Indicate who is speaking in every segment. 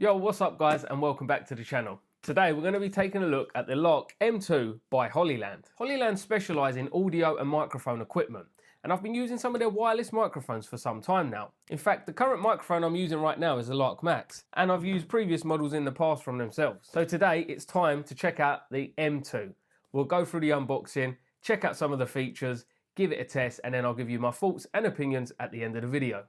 Speaker 1: Yo, what's up guys, and welcome back to the channel. Today we're going to be taking a look at the Lark M2 by HollyLand. HollyLand specialise in audio and microphone equipment, and I've been using some of their wireless microphones for some time now. In fact, the current microphone I'm using right now is the Lark Max, and I've used previous models in the past from themselves. So today it's time to check out the M2. We'll go through the unboxing, check out some of the features, give it a test, and then I'll give you my thoughts and opinions at the end of the video.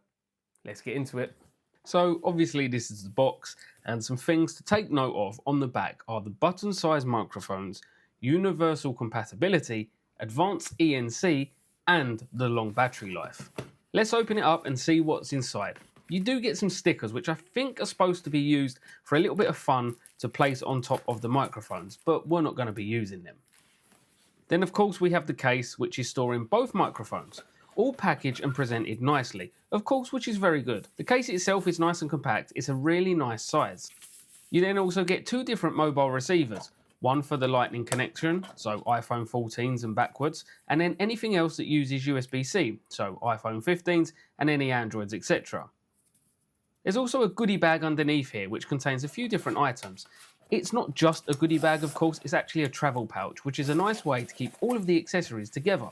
Speaker 1: Let's get into it. So obviously this is the box, and some things to take note of on the back are the button size microphones, universal compatibility, advanced ENC, and the long battery life. Let's open it up and see what's inside. You do get some stickers which I think are supposed to be used for a little bit of fun to place on top of the microphones, but we're not going to be using them. Then of course we have the case, which is storing both microphones, all packaged and presented nicely, of course, which is very good. The case itself is nice and compact. It's a really nice size. You then also get two different mobile receivers, one for the lightning connection, so iPhone 14s and backwards, and then anything else that uses USB-C, so iPhone 15s and any Androids, etc. There's also a goodie bag underneath here which contains a few different items. It's not just a goodie bag, of course, it's actually a travel pouch, which is a nice way to keep all of the accessories together.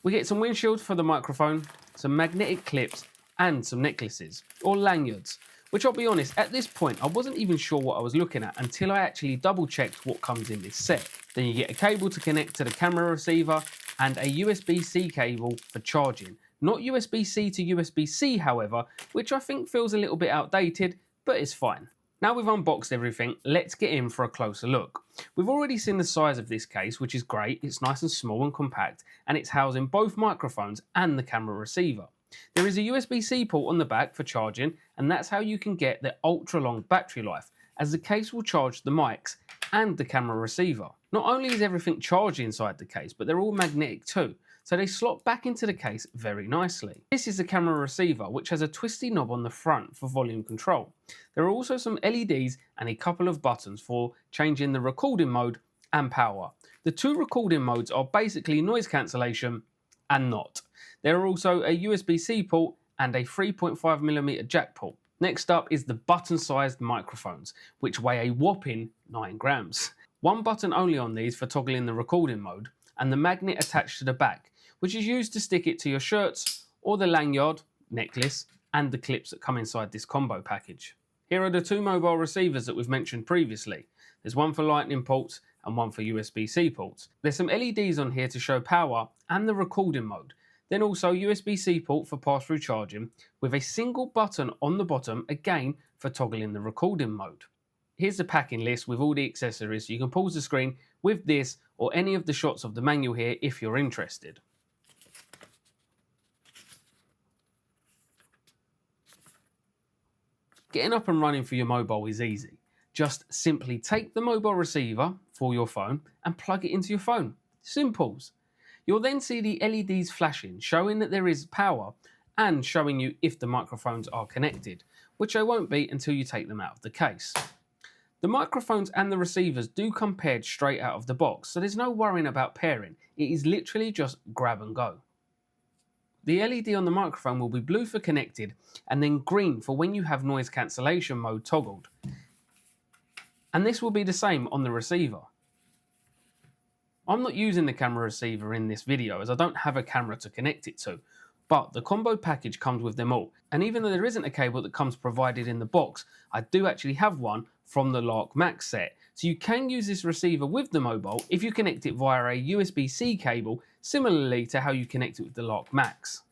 Speaker 1: We get some windshield for the microphone, some magnetic clips, and some necklaces, or lanyards, which I'll be honest, at this point I wasn't even sure what I was looking at until I actually double checked what comes in this set. Then you get a cable to connect to the camera receiver, and a USB-C cable for charging. Not USB-C to USB-C however, which I think feels a little bit outdated, but it's fine. Now we've unboxed everything, let's get in for a closer look. We've already seen the size of this case, which is great. It's nice and small and compact, and it's housing both microphones and the camera receiver. There is a USB-C port on the back for charging, and that's how you can get the ultra long battery life, as the case will charge the mics and the camera receiver. Not only is everything charged inside the case, but they're all magnetic too, so they slot back into the case very nicely. This is the camera receiver, which has a twisty knob on the front for volume control. There are also some LEDs and a couple of buttons for changing the recording mode and power. The two recording modes are basically noise cancellation and not. There are also a USB-C port and a 3.5mm jack port. Next up is the button-sized microphones, which weigh a whopping 9 grams. One button only on these for toggling the recording mode, and the magnet attached to the back, which is used to stick it to your shirts or the lanyard, necklace, and the clips that come inside this combo package. Here are the two mobile receivers that we've mentioned previously. There's one for lightning ports and one for USB-C ports. There's some LEDs on here to show power and the recording mode. Then also USB-C port for pass-through charging with a single button on the bottom, again for toggling the recording mode. Here's the packing list with all the accessories. You can pause the screen with this or any of the shots of the manual here if you're interested. Getting up and running for your mobile is easy. Just simply take the mobile receiver for your phone and plug it into your phone. Simples. You'll then see the LEDs flashing, showing that there is power and showing you if the microphones are connected, which they won't be until you take them out of the case. The microphones and the receivers do come paired straight out of the box, so there's no worrying about pairing. It is literally just grab and go. The LED on the microphone will be blue for connected and then green for when you have noise cancellation mode toggled. And this will be the same on the receiver. I'm not using the camera receiver in this video as I don't have a camera to connect it to, but the combo package comes with them all. And even though there isn't a cable that comes provided in the box, I do actually have one from the Lark Max set. So you can use this receiver with the mobile if you connect it via a USB-C cable, similarly to how you connect it with the Lark Max.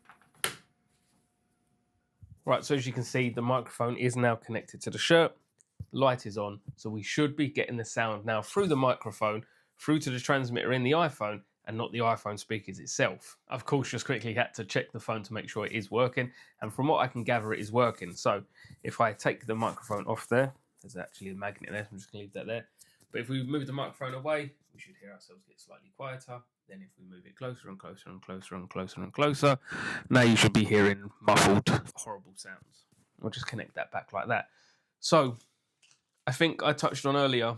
Speaker 1: Right, so as you can see, the microphone is now connected to the shirt. Light is on, so we should be getting the sound now through the microphone, through to the transmitter in the iPhone, and not the iPhone speakers itself. Of course, just quickly had to check the phone to make sure it is working, and from what I can gather, it is working. So if I take the microphone off there, there's actually a magnet there, so I'm just going to leave that there. But if we move the microphone away, we should hear ourselves get slightly quieter. Then if we move it closer and closer and closer and closer and closer, now you should be hearing muffled, horrible sounds. I'll just connect that back like that. So I think I touched on earlier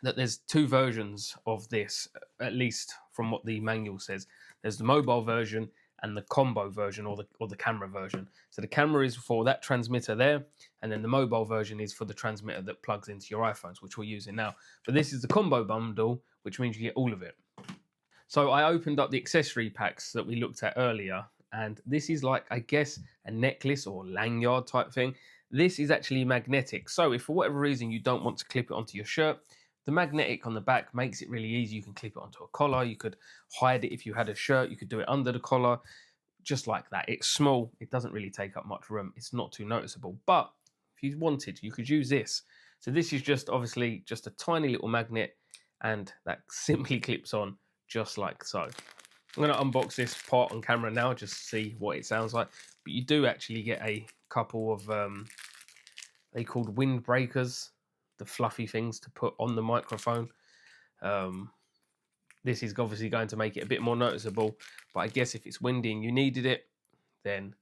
Speaker 1: that there's two versions of this, at least from what the manual says. There's the mobile version and the combo version, or the camera version. So the camera is for that transmitter there, and then the mobile version is for the transmitter that plugs into your iPhones, which we're using now. But this is the combo bundle, which means you get all of it. So I opened up the accessory packs that we looked at earlier, and this is like, I guess, a necklace or lanyard type thing. This is actually magnetic. So if for whatever reason you don't want to clip it onto your shirt, the magnetic on the back makes it really easy. You can clip it onto a collar. You could hide it if you had a shirt. You could do it under the collar, just like that. It's small. It doesn't really take up much room. It's not too noticeable. But if you wanted, you could use this. So this is just obviously just a tiny little magnet, and that simply clips on just like so. I'm going to unbox this part on camera now, just to see what it sounds like. But you do actually get a couple of, they called windbreakers, the fluffy things to put on the microphone. This is obviously going to make it a bit more noticeable, but I guess if it's windy and you needed it, then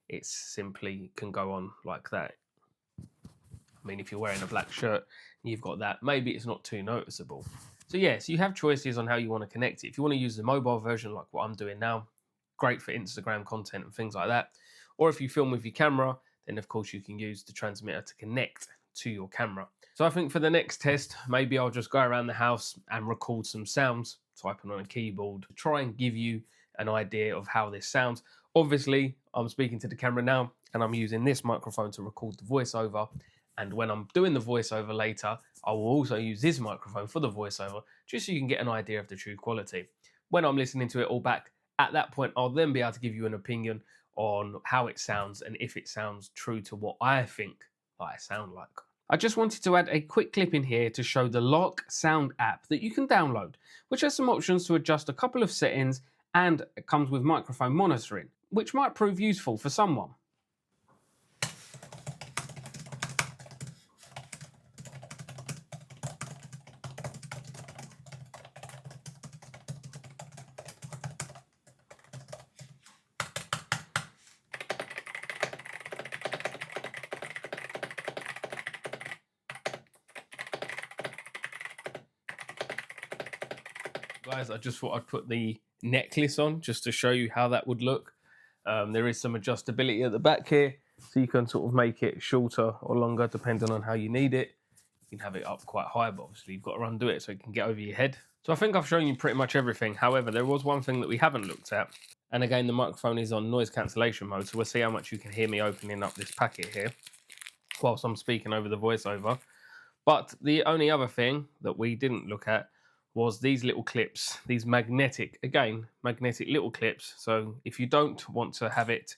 Speaker 1: it simply can go on like that. I mean, if you're wearing a black shirt and you've got that, maybe it's not too noticeable. So yes, you have choices on how you want to connect it. If you want to use the mobile version like what I'm doing now, great for Instagram content and things like that. Or if you film with your camera, then of course you can use the transmitter to connect to your camera. So I think for the next test, maybe I'll just go around the house and record some sounds, typing on a keyboard, to try and give you an idea of how this sounds. Obviously, I'm speaking to the camera now, and I'm using this microphone to record the voiceover. And when I'm doing the voiceover later, I will also use this microphone for the voiceover, just so you can get an idea of the true quality. When I'm listening to it all back, at that point, I'll then be able to give you an opinion on how it sounds and if it sounds true to what I think I sound like. I just wanted to add a quick clip in here to show the Lark Sound app that you can download, which has some options to adjust a couple of settings, and it comes with microphone monitoring, which might prove useful for someone. Guys, I just thought I'd put the necklace on just to show you how that would look. There is some adjustability at the back here, so you can sort of make it shorter or longer depending on how you need it. You can have it up quite high, but obviously you've got to undo it so it can get over your head. So I think I've shown you pretty much everything. However, there was one thing that we haven't looked at. And again, the microphone is on noise cancellation mode, so we'll see how much you can hear me opening up this packet here whilst I'm speaking over the voiceover. But the only other thing that we didn't look at was these little clips, these magnetic little clips. So if you don't want to have it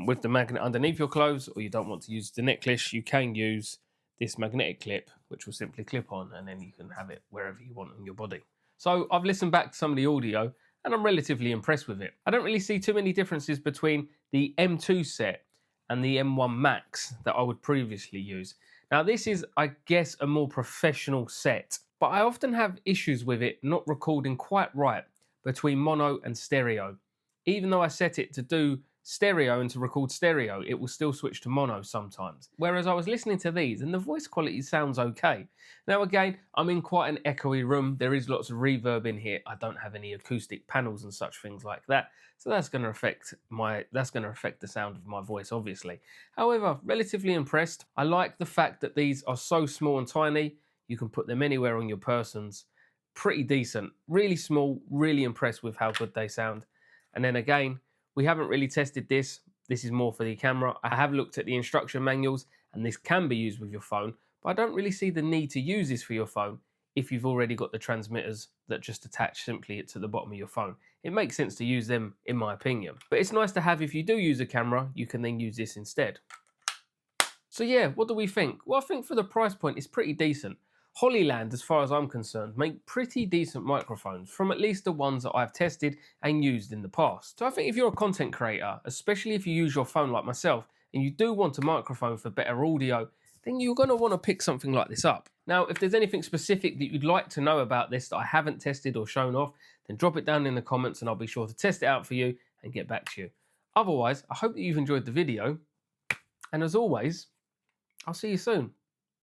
Speaker 1: with the magnet underneath your clothes, or you don't want to use the necklace, you can use this magnetic clip, which will simply clip on, and then you can have it wherever you want on your body. So I've listened back to some of the audio, and I'm relatively impressed with it. I don't really see too many differences between the M2 set and the M1 Max that I would previously use. Now this is, I guess, a more professional set, but I often have issues with it not recording quite right between mono and stereo. Even though I set it to do stereo and to record stereo, it will still switch to mono sometimes. Whereas I was listening to these and the voice quality sounds okay. Now again, I'm in quite an echoey room. There is lots of reverb in here. I don't have any acoustic panels and such things like that. So that's going to affect the sound of my voice, obviously. However, relatively impressed. I like the fact that these are so small and tiny. You can put them anywhere on your persons. Pretty decent, really small, really impressed with how good they sound. And then again, we haven't really tested this. This is more for the camera. I have looked at the instruction manuals, and this can be used with your phone, but I don't really see the need to use this for your phone if you've already got the transmitters that just attach simply to the bottom of your phone. It makes sense to use them, in my opinion. But it's nice to have if you do use a camera, you can then use this instead. So yeah, what do we think? Well, I think for the price point, it's pretty decent. HollyLands, as far as I'm concerned, make pretty decent microphones, from at least the ones that I've tested and used in the past. So I think if you're a content creator, especially if you use your phone like myself, and you do want a microphone for better audio, then you're going to want to pick something like this up. Now, if there's anything specific that you'd like to know about this that I haven't tested or shown off, then drop it down in the comments and I'll be sure to test it out for you and get back to you. Otherwise, I hope that you've enjoyed the video, and as always, I'll see you soon.